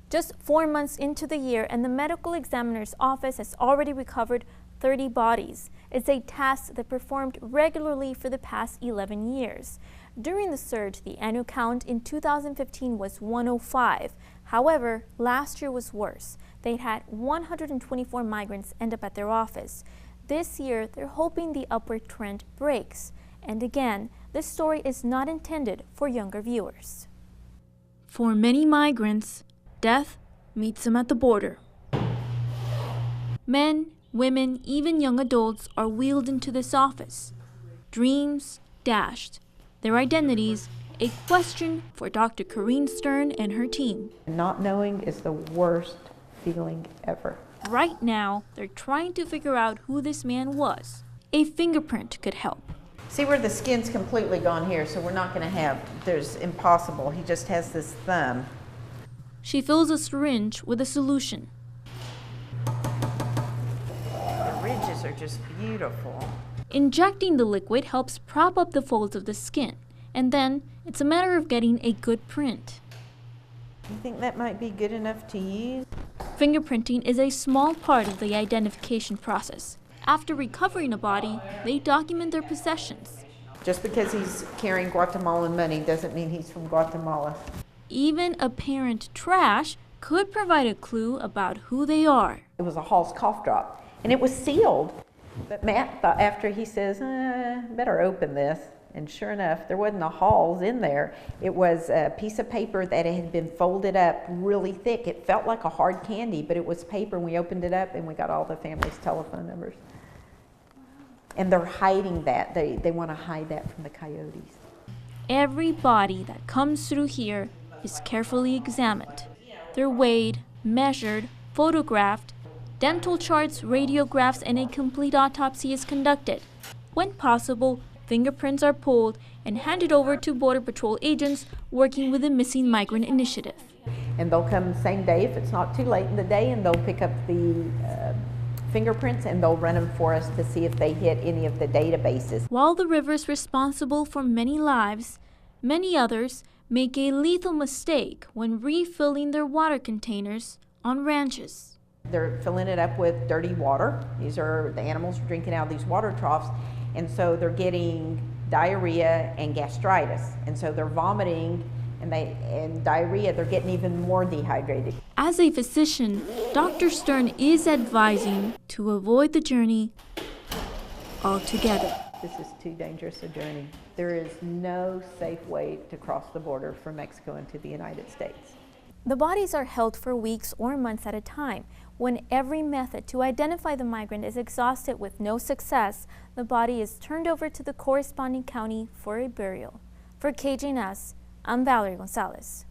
Just 4 months into the year, and the medical examiner's office has already recovered 30 bodies. It's a task that performed regularly for the past 11 years. During the surge, the annual count in 2015 was 105. However, last year was worse. They had 124 migrants end up at their office. This year, they're hoping the upward trend breaks. And again, this story is not intended for younger viewers. For many migrants, death meets them at the border. Men, women, even young adults are wheeled into this office. Dreams dashed. Their identities a question for Dr. Corrine Stern and her team. Not knowing is the worst feeling ever. Right now, they're trying to figure out who this man was. A fingerprint could help. See where the skin's completely gone here, so we're not going to have, there's impossible. He just has this thumb. She fills a syringe with a solution. The ridges are just beautiful. Injecting the liquid helps prop up the folds of the skin, and then it's a matter of getting a good print. You think that might be good enough to use? Fingerprinting is a small part of the identification process. After recovering a body, they document their possessions. Just because he's carrying Guatemalan money doesn't mean he's from Guatemala. Even apparent trash could provide a clue about who they are. It was a Hall's cough drop, and it was sealed. But Matt thought, after he says, better open this, and sure enough, there wasn't a Hall's in there. It was a piece of paper that had been folded up really thick. It felt like a hard candy, but it was paper, and we opened it up, and we got all the family's telephone numbers. And they're hiding that. They want to hide that from the coyotes. Every body that comes through here is carefully examined. They're weighed, measured, photographed, dental charts, radiographs, and a complete autopsy is conducted. When possible, fingerprints are pulled and handed over to Border Patrol agents working with the Missing Migrant Initiative. And they'll come the same day if it's not too late in the day, and they'll pick up the fingerprints and they'll run them for us to see if they hit any of the databases. While the river is responsible for many lives, many others make a lethal mistake when refilling their water containers on ranches. They're filling it up with dirty water. These are the animals drinking out of these water troughs, and so they're getting diarrhea and gastritis, and so they're vomiting and diarrhea. They're getting even more dehydrated. As a physician, Dr. Stern is advising to avoid the journey altogether. This is too dangerous a journey. There is no safe way to cross the border from Mexico into the United States. The bodies are held for weeks or months at a time. When every method to identify the migrant is exhausted with no success, the body is turned over to the corresponding county for a burial. For KJNS, I'm Valerie Gonzalez.